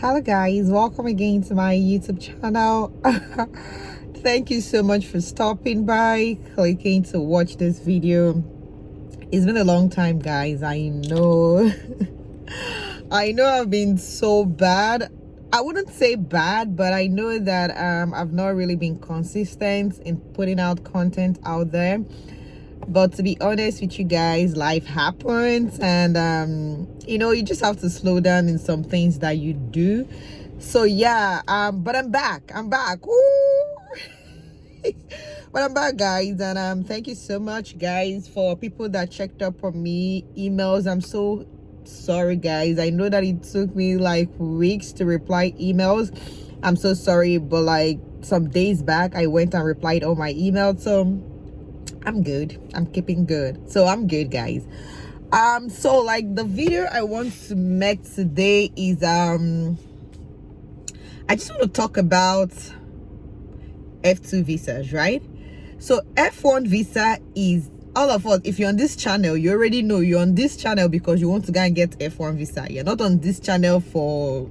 Hello guys, welcome again to my YouTube channel. Thank you so much for stopping by, clicking to watch this video. It's been a long time, guys. I know. I know I've been so bad. I wouldn't say bad, but I know that I've not really been consistent in putting out content out there. But to be honest with you guys, life happens, and you just have to slow down in some things that you do. So yeah, but I'm back. Woo! But I'm back, guys, and thank you so much, guys, for people that checked up on me, emails. I'm so sorry, guys. I know that it took me like weeks to reply emails. I'm so sorry, but like some days back I went and replied all my emails, so I'm good. I'm keeping good. So I'm good, guys. So like the video I want to make today is I just want to talk about F2 visas, right? So F1 visa is, all of us, if you're on this channel, you already know you're on this channel because you want to go and get F1 visa. You're not on this channel for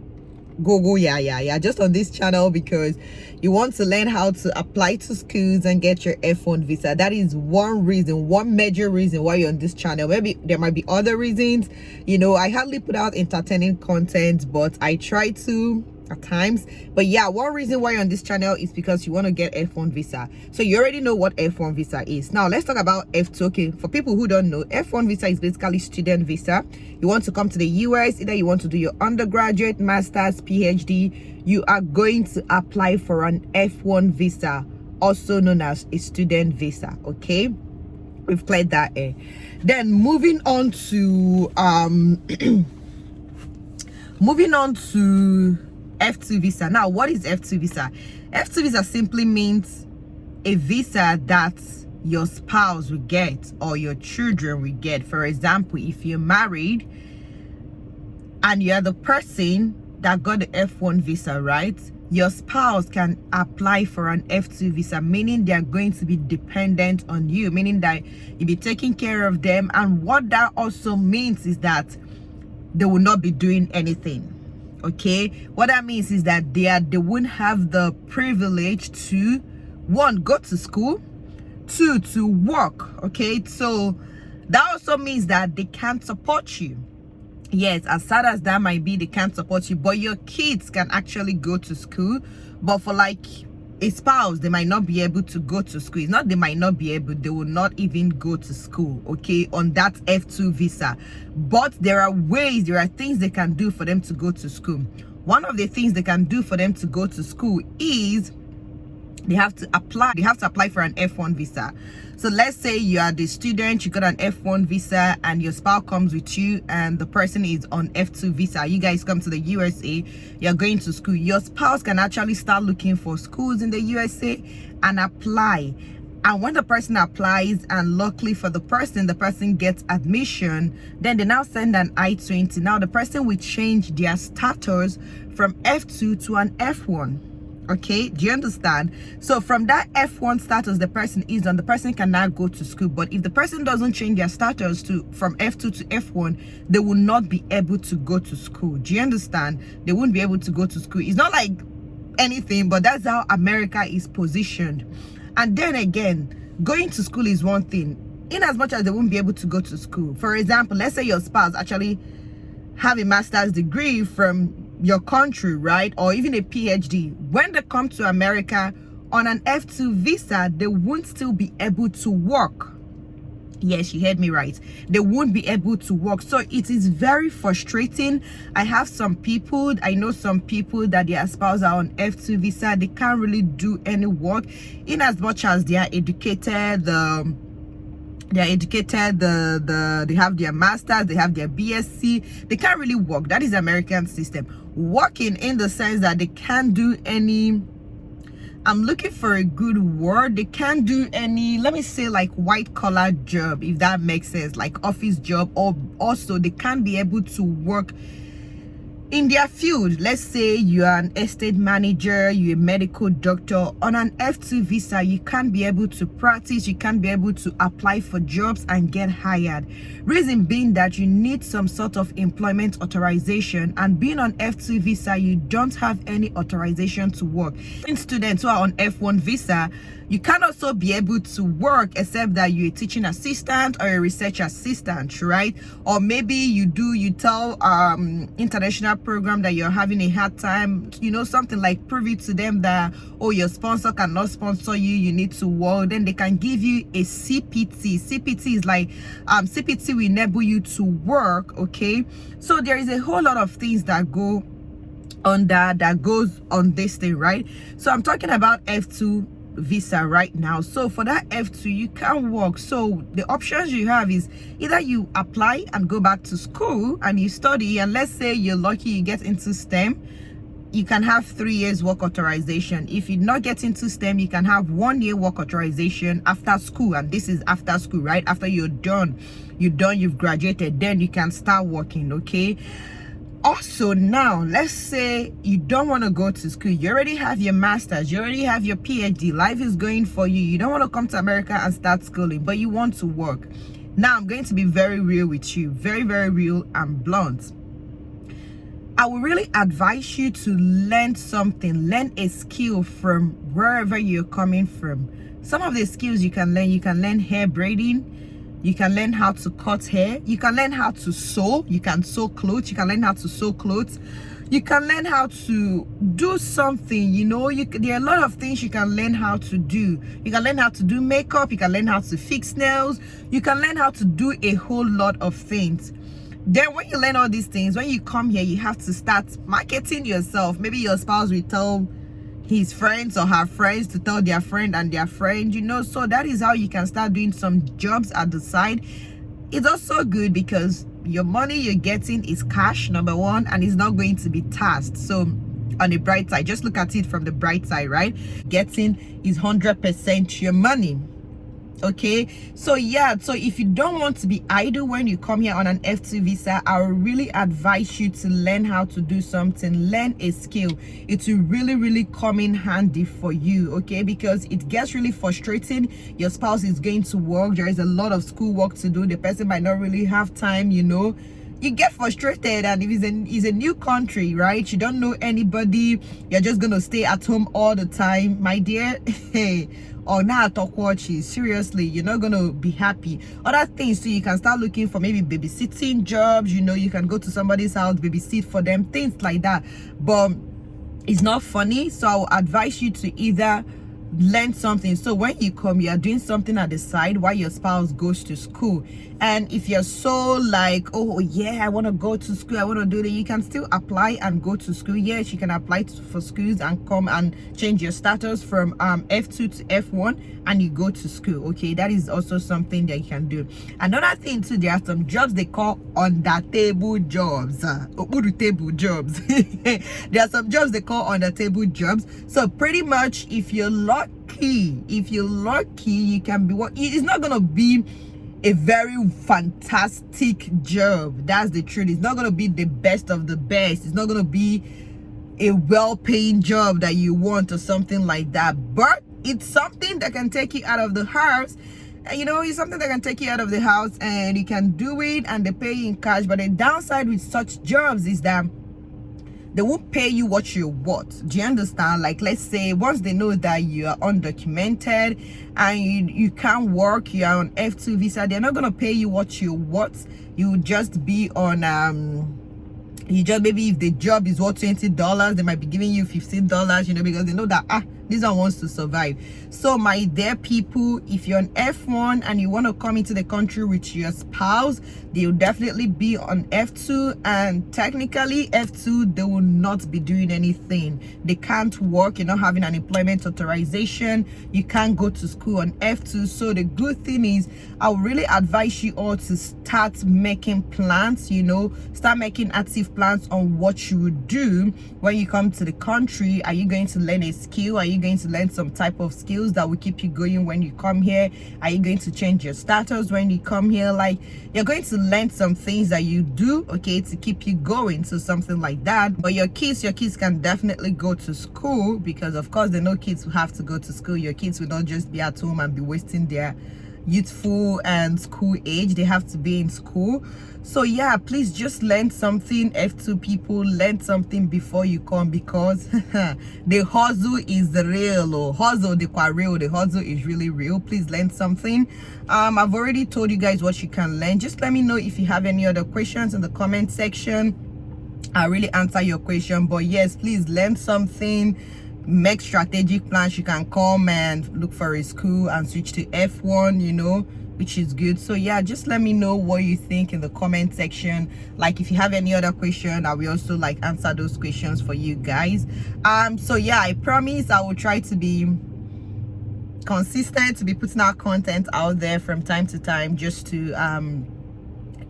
yeah, just on this channel because you want to learn how to apply to schools and get your F1 visa. That is one reason, one major reason why you're on this channel. Maybe there might be other reasons. I hardly put out entertaining content, but I try to at times. But yeah, one reason why you're on this channel is because you want to get F1 visa. So you already know what F1 visa is. Now let's talk about F2. Okay, for people who don't know, F1 visa is basically student visa. You want to come to the US, either you want to do your undergraduate, master's, PhD, you are going to apply for an F1 visa, also known as a student visa. Okay, we've cleared that air. Then moving on to F2 visa. Now, what is F2 visa? F2 visa simply means a visa that your spouse will get or your children will get. For example, if you're married and you're the person that got the F1 visa, right? Your spouse can apply for an F2 visa, meaning they're going to be dependent on you, meaning that you'll be taking care of them. And what that also means is that they will not be doing anything. Okay, what that means is that they won't have the privilege to, one, go to school, two, to work. Okay, so that also means that they can't support you. Yes, as sad as that might be, they can't support you, but your kids can actually go to school. But for like a spouse, they might not be able to go to school. It's not they might not be able, they will not even go to school, okay, on that F2 visa. But there are ways, there are things they can do for them to go to school. One of the things they can do for them to go to school is they have to apply for an F1 visa. So let's say you are the student, you got an F1 visa and your spouse comes with you and the person is on F2 visa. You guys come to the USA, you're going to school. Your spouse can actually start looking for schools in the USA and apply. And when the person applies, and luckily for the person gets admission, then they now send an I-20. Now the person will change their status from F2 to an F1. Okay, do you understand? So from that F1 status the person is on, the person can now go to school. But if the person doesn't change their status from F2 to F1, they will not be able to go to school. Do you understand? They won't be able to go to school. It's not like anything, but that's how America is positioned. And then again, going to school is one thing, in as much as they won't be able to go to school. For example, let's say your spouse actually have a master's degree from your country, right, or even a PhD. When they come to America on an F2 visa, they won't still be able to work. Yes, you heard me right. They won't be able to work. So it is very frustrating. I know some people that their spouse are on F2 visa. They can't really do any work, in as much as they are educated, they have their masters, they have their BSc. They can't really work. That is the American system. Working in the sense that they can't do any, I'm looking for a good word, they can't do any, let me say, like white collar job, if that makes sense, like office job. Or also they can't be able to work in their field. Let's say you are an estate manager, you're a medical doctor. On an F2 visa, you can't be able to practice, you can't be able to apply for jobs and get hired. Reason being that you need some sort of employment authorization, and being on F2 visa, you don't have any authorization to work. In students who are on F1 visa, you can also be able to work except that you're a teaching assistant or a research assistant, right? Or maybe you tell international program that you're having a hard time, you know, something like prove it to them that, oh, your sponsor cannot sponsor you, you need to work. Then they can give you a CPT. CPT is like CPT will enable you to work. Okay, so there is a whole lot of things that go on that goes on this thing, right? So I'm talking about F2 visa right now. So for that F2, you can work. So the options you have is either you apply and go back to school and you study, and let's say you're lucky you get into STEM, you can have 3 years work authorization. If you not get into STEM, you can have 1 year work authorization after school, and this is after school, right? After you've graduated, then you can start working. Okay, also, now let's say you don't want to go to school, you already have your master's, you already have your PhD, life is going for you, you don't want to come to America and start schooling, but you want to work. Now I'm going to be very real with you, very, very real and blunt. I would really advise you to learn something, learn a skill from wherever you're coming from. Some of the skills you can learn hair braiding, you can learn how to cut hair, you can learn how to sew, you can sew clothes, you can learn how to sew clothes, you can learn how to do something, you know, there are a lot of things you can learn how to do. You can learn how to do makeup, you can learn how to fix nails, you can learn how to do a whole lot of things. Then when you learn all these things, when you come here, you have to start marketing yourself. Maybe your spouse will tell his friends or her friends to tell their friend and their friend, you know. So that is how you can start doing some jobs at the side. It's also good because your money you're getting is cash, number one, and it's not going to be taxed. So on the bright side, just look at it from the bright side, right? Getting is 100% your money. Okay, so yeah, so if you don't want to be idle when you come here on an F2 visa, I would really advise you to learn how to do something, learn a skill. It will really come in handy for you, okay? Because it gets really frustrating. Your spouse is going to work, there is a lot of school work to do, the person might not really have time, you know. You get frustrated, and if it's a new country, right, you don't know anybody, you're just gonna stay at home all the time, my dear. Hey, or now talk watches, seriously, you're not gonna be happy. Other things too, you can start looking for maybe babysitting jobs, you know, you can go to somebody's house, babysit for them, things like that. But it's not funny, so I will advise you to either learn something. So when you come, you are doing something at the side while your spouse goes to school. And if you're so like, oh yeah, I want to go to school, I want to do that, you can still apply and go to school. Yes, you can apply for schools and come and change your status from F2 to F1 and you go to school. Okay, that is also something that you can do. Another thing too, there are some jobs they call under table jobs. Table jobs. There are some jobs they call under table jobs. So pretty much if you're lucky, you can be what, it's not gonna be a very fantastic job. That's the truth. It's not going to be the best of the best. It's not going to be a well-paying job that you want or something like that, but it's something that can take you out of the house. You know, it's something that can take you out of the house and you can do it and they pay you in cash. But the downside with such jobs is that they won't pay you what you're worth. Do you understand? Like, let's say once they know that you are undocumented and you can't work, you are on F2 visa, they're not gonna pay you what you're worth. You would just be on maybe if the job is worth $20, they might be giving you $15, you know, because they know that this one wants to survive. So my dear people, if you're on F1 and you want to come into the country with your spouse, they will definitely be on F2, and technically F2 they will not be doing anything. They can't work, you're not having an employment authorization, you can't go to school on F2. So the good thing is, I would really advise you all to start making plans, you know, start making active plans on what you would do when you come to the country. Are you going to learn a skill? Are you going to learn some type of skills that will keep you going when you come here? Are you going to change your status when you come here? Like, you're going to learn some things that you do, okay, to keep you going, so something like that. But your kids can definitely go to school, because of course they know kids will have to go to school. Your kids will not just be at home and be wasting their youthful and school age. They have to be in school. So yeah, please just learn something. F2 people, learn something before you come, because the hustle is the real, or hustle the real, the hustle is really real. Please learn something. I've already told you guys what you can learn. Just let me know if you have any other questions in the comment section. I'll really answer your question. But yes, please learn something, make strategic plans. You can come and look for a school and switch to F1, you know, which is good. So yeah, just let me know what you think in the comment section. Like, if you have any other question, I will also like answer those questions for you guys. So yeah, I promise I will try to be consistent, to be putting out content out there from time to time, just to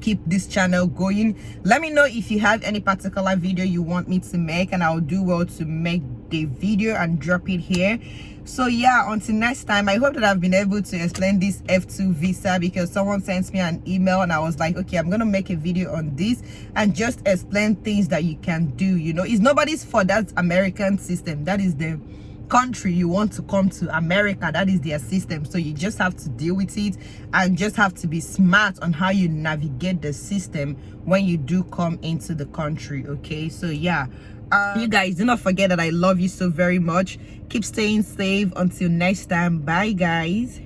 keep this channel going. Let me know if you have any particular video you want me to make, and I'll do well to make the video and drop it here. So yeah, until next time, I hope that I've been able to explain this F2 visa, because someone sent me an email and I was like, okay, I'm gonna make a video on this and just explain things that you can do. You know, it's nobody's fault. That's American system. That is the country you want to come to, America. That is their system. So you just have to deal with it and just have to be smart on how you navigate the system when you do come into the country. Okay, so yeah, you guys, do not forget that I love you so very much. Keep staying safe. Until next time, bye guys.